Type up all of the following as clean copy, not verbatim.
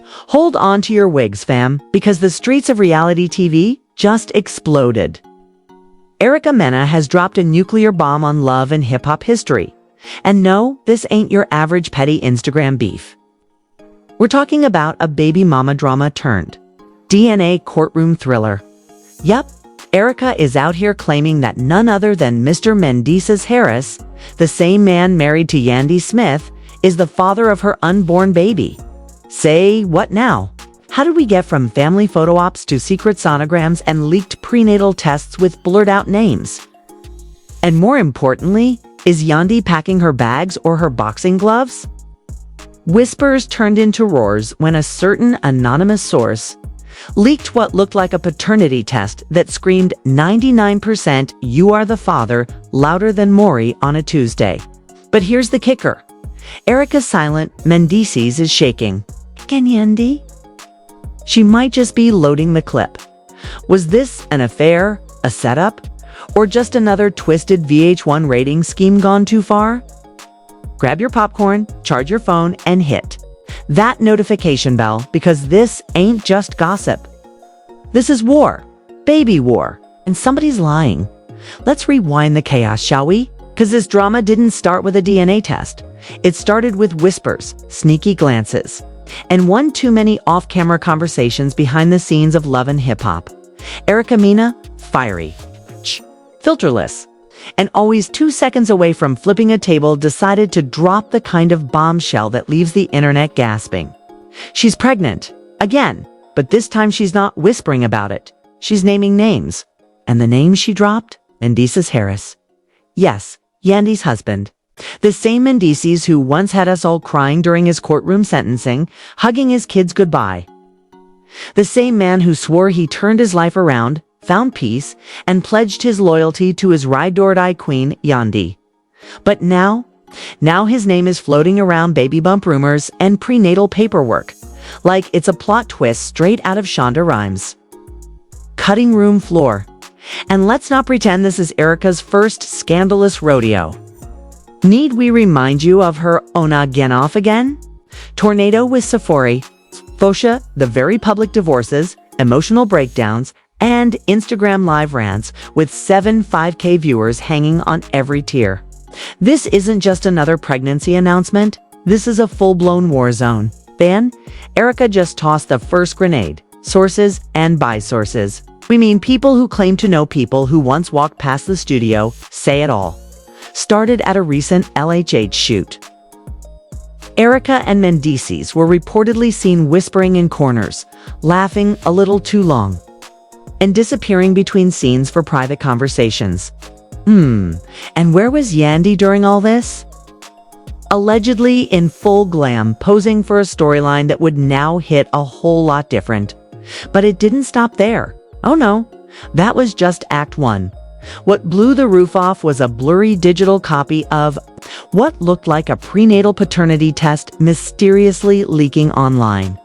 Hold on to your wigs, fam, because the streets of reality TV just exploded. Mena has dropped a nuclear bomb on love and hip-hop history. And no, this ain't your average petty Instagram beef. We're talking about a baby mama drama turned DNA courtroom thriller. Yep, Erica is out here claiming that none other than Mr. Mendeecees Harris, the same man married to Yandy Smith, is the father of her unborn baby. Say what now? How did we get from family photo ops to secret sonograms and leaked prenatal tests with blurred-out names? And more importantly, is Yandy packing her bags or her boxing gloves? Whispers turned into roars when a certain anonymous source leaked what looked like a paternity test that screamed 99% you are the father louder than Maury on a Tuesday. But here's the kicker. Erica's silent, Mendeecees is shaking. Can Yandy? She might just be loading the clip. Was this an affair, a setup, or just another twisted VH1 rating scheme gone too far? Grab your popcorn, charge your phone, and hit that notification bell, because this ain't just gossip. This is war, baby war, and somebody's lying. Let's rewind the chaos, shall we? Because this drama didn't start with a DNA test. It started with whispers, sneaky glances, and one too many off-camera conversations behind the scenes of love and hip-hop. Mena, fiery, filterless, and always 2 seconds away from flipping a table, decided to drop the kind of bombshell that leaves the internet gasping. She's pregnant, again, but this time she's not whispering about it. She's naming names. And the name she dropped? Mendeecees Harris. Yes, Yandy's husband. The same Mendeecees who once had us all crying during his courtroom sentencing, hugging his kids goodbye. The same man who swore he turned his life around, found peace, and pledged his loyalty to his ride-or-die queen, Yandy. But now his name is floating around baby bump rumors and prenatal paperwork, like it's a plot twist straight out of Shonda Rhimes. Cutting room floor. And let's not pretend this is Erica's first scandalous rodeo. Need we remind you of her Ona Genoff again? Tornado with Sephora, Fosha, the very public divorces, emotional breakdowns, and Instagram live rants with 7 5K viewers hanging on every tier. This isn't just another pregnancy announcement. This is a full-blown war zone. Then, Erica just tossed the first grenade. Sources and by sources. We mean people who claim to know people who once walked past the studio, say it all. Started at a recent LHH shoot. Erica and Mendeecees were reportedly seen whispering in corners, laughing a little too long, and disappearing between scenes for private conversations. And where was Yandy during all this? Allegedly in full glam, posing for a storyline that would now hit a whole lot different. But it didn't stop there. Oh no, that was just Act 1. What blew the roof off was a blurry digital copy of what looked like a prenatal paternity test mysteriously leaking online.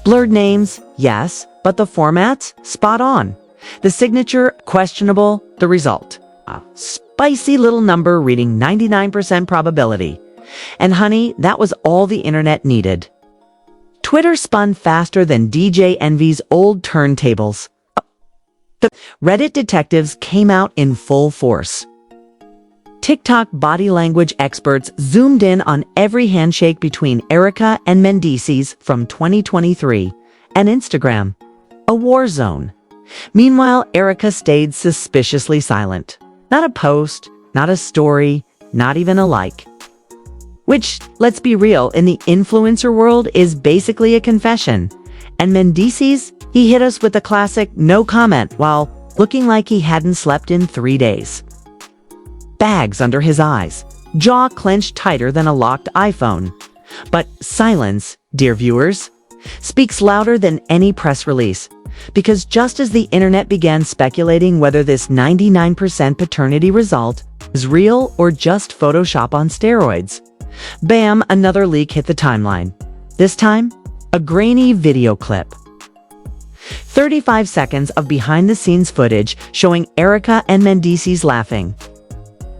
Blurred names, yes, but the format's spot on. The signature, questionable, the result. A spicy little number reading 99% probability. And honey, that was all the internet needed. Twitter spun faster than DJ Envy's old turntables. The Reddit detectives came out in full force. TikTok body language experts zoomed in on every handshake between Erica and Mendeecees from 2023, and Instagram, a war zone. Meanwhile, Erica stayed suspiciously silent. Not a post, not a story, not even a like. Which, let's be real, in the influencer world is basically a confession. And Mendeecees, he hit us with the classic no comment while looking like he hadn't slept in 3 days. Bags under his eyes, jaw clenched tighter than a locked iPhone. But silence, dear viewers, speaks louder than any press release. Because just as the internet began speculating whether this 99% paternity result is real or just Photoshop on steroids, bam, another leak hit the timeline. This time, a grainy video clip. 35 seconds of behind-the-scenes footage showing Erica and Mendeecees laughing,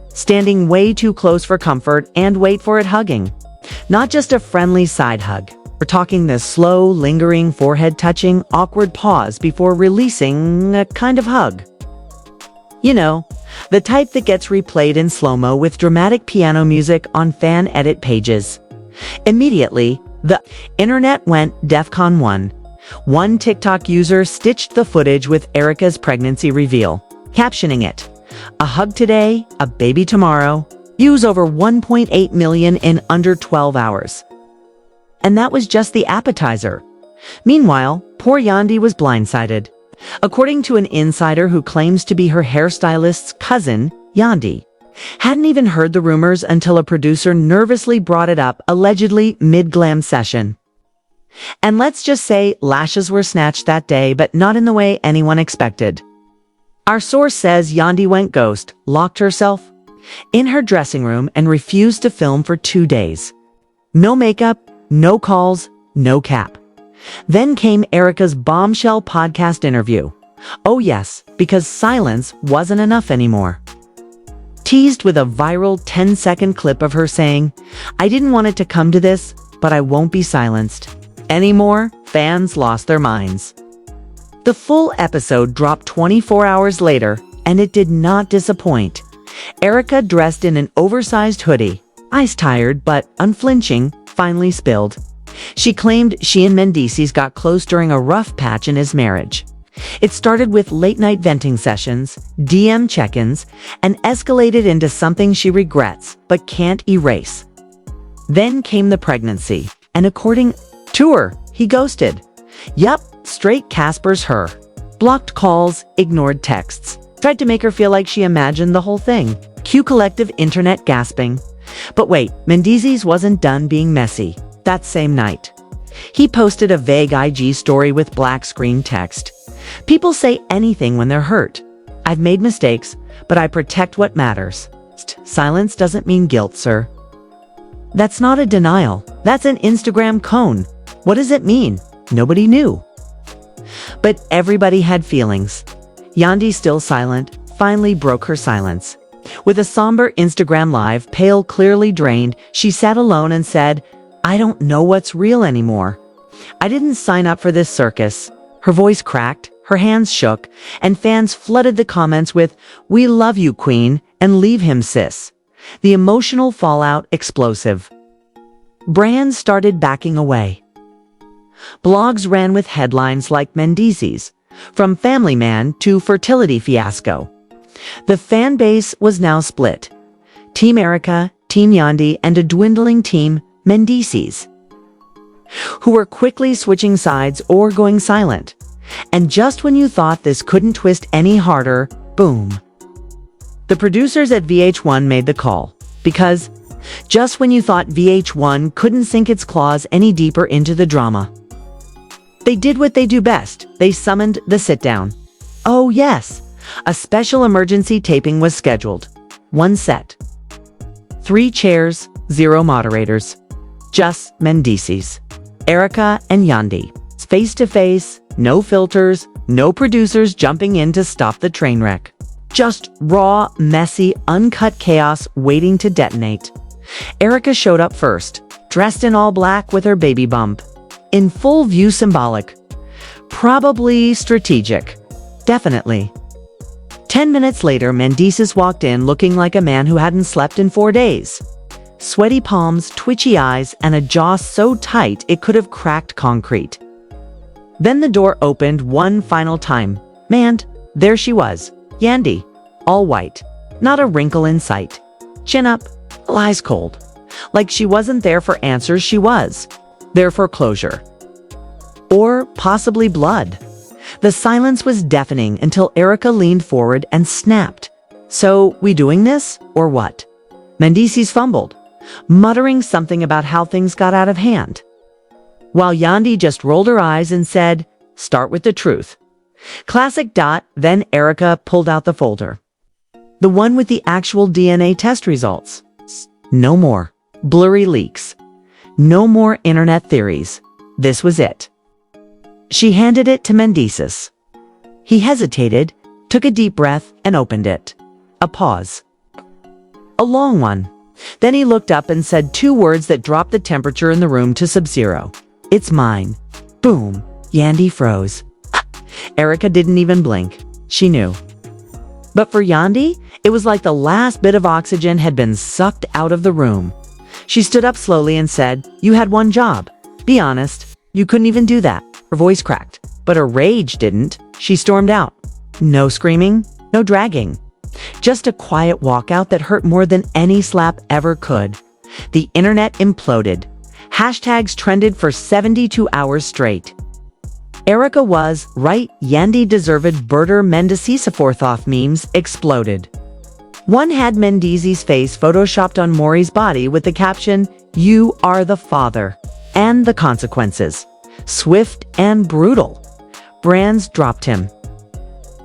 standing way too close for comfort, and wait for it, hugging. Not just a friendly side hug, We're talking this slow, lingering, forehead-touching, awkward pause before releasing a kind of hug. You know, the type that gets replayed in slow-mo with dramatic piano music on fan edit pages. Immediately, the internet went DEFCON 1. One TikTok user stitched the footage with Erica's pregnancy reveal, captioning it, "A hug today, a baby tomorrow." Views over 1.8 million in under 12 hours. And that was just the appetizer. Meanwhile, poor Yandi was blindsided. According to an insider who claims to be her hairstylist's cousin, Yandi hadn't even heard the rumors until a producer nervously brought it up, allegedly mid-glam session. And let's just say lashes were snatched that day, but not in the way anyone expected. Our source says Yandi went ghost, locked herself in her dressing room, and refused to film for 2 days. No makeup, no calls, no cap. Then came Erica's bombshell podcast interview. Oh yes, because silence wasn't enough anymore. Teased with a viral 10-second clip of her saying, "I didn't want it to come to this, but I won't be silenced anymore," fans lost their minds. The full episode dropped 24 hours later, and it did not disappoint. Erica, dressed in an oversized hoodie, ice-tired but unflinching, finally spilled. She claimed she and Mendeecees got close during a rough patch in his marriage. It started with late-night venting sessions, DM check-ins, and escalated into something she regrets but can't erase. Then came the pregnancy, and according to her, he ghosted. Yup, straight Casper's her. Blocked calls, ignored texts. Tried to make her feel like she imagined the whole thing. Cue collective internet gasping. But wait, Mendeecees wasn't done being messy. That same night, he posted a vague IG story with black screen text. "People say anything when they're hurt. I've made mistakes, but I protect what matters. Silence doesn't mean guilt, sir." That's not a denial. That's an Instagram cone. What does it mean? Nobody knew. But everybody had feelings. Yandi, still silent, finally broke her silence. With a somber Instagram live, pale, clearly drained, she sat alone and said, "I don't know what's real anymore. I didn't sign up for this circus." Her voice cracked, her hands shook, and fans flooded the comments with, "We love you, queen, and leave him, sis." The emotional fallout explosive. Brands started backing away. Blogs ran with headlines like Mendeecees, from family man to fertility fiasco. The fan base was now split. Team Erica, Team Yandi, and a dwindling team, Mendeecees, who were quickly switching sides or going silent. And just when you thought this couldn't twist any harder, boom. The producers at VH1 made the call, because just when you thought VH1 couldn't sink its claws any deeper into the drama, they did what they do best. They summoned the sit-down. Oh yes, a special emergency taping was scheduled. One set. 3 chairs, 0 moderators. Just Mendeecees, Erica, and Yandi. Face-to-face, no filters, no producers jumping in to stop the train wreck. Just raw, messy, uncut chaos waiting to detonate. Erica showed up first, dressed in all black with her baby bump. In full view, symbolic. Probably strategic. Definitely. 10 minutes later, Mendeecees walked in looking like a man who hadn't slept in 4 days. Sweaty palms, twitchy eyes, and a jaw so tight it could have cracked concrete. Then the door opened one final time. And there she was, Yandi, all white, not a wrinkle in sight. Chin up, eyes cold. Like she wasn't there for answers, she was there for closure. Or possibly blood. The silence was deafening until Erica leaned forward and snapped. "So, we doing this, or what?" Mendeecees fumbled, muttering something about how things got out of hand, while Yandi just rolled her eyes and said, "Start with the truth." Classic. Then Erica pulled out the folder. The one with the actual DNA test results. No more blurry leaks. No more internet theories. This was it. She handed it to Mendeecees. He hesitated, took a deep breath, and opened it. A pause. A long one. Then he looked up and said 2 words that dropped the temperature in the room to sub-zero. It's mine. Boom. Yandy froze. Erica didn't even blink. She knew. But for Yandy, it was like the last bit of oxygen had been sucked out of the room. She stood up slowly and said, "You had one job. Be honest. You couldn't even do that." Her voice cracked, but her rage didn't. She stormed out. No screaming, no dragging. Just a quiet walkout that hurt more than any slap ever could. The internet imploded. Hashtags trended for 72 hours straight. Erica was right. Yandy deserved birder Mendeecees forthought memes exploded. One had Mendeecees' face photoshopped on Maury's body with the caption, "You are the father." And the consequences. Swift and brutal. Brands dropped him.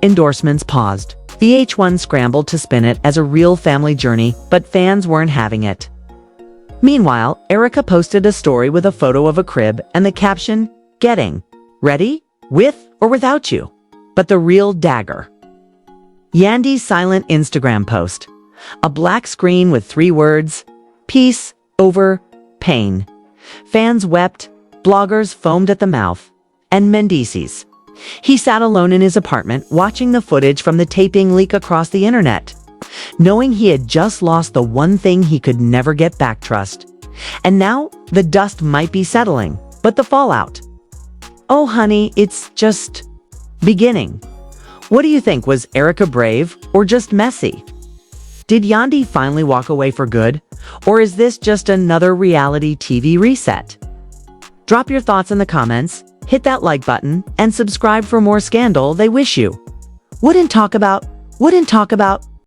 Endorsements paused. VH1 scrambled to spin it as a real family journey, but fans weren't having it. Meanwhile, Erica posted a story with a photo of a crib and the caption, "Getting ready? With or without you?" But the real dagger. Yandy's silent Instagram post. A black screen with 3 words, "Peace over pain." Fans wept, bloggers foamed at the mouth, and Mendeecees. He sat alone in his apartment watching the footage from the taping leak across the internet, knowing he had just lost the one thing he could never get back: trust. And now the dust might be settling, but the fallout. Oh honey, it's just beginning. What do you think? Was Erica brave or just messy? Did Yandy finally walk away for good? Or is this just another reality TV reset? Drop your thoughts in the comments, hit that like button, and subscribe for more scandal they wish you wouldn't talk about.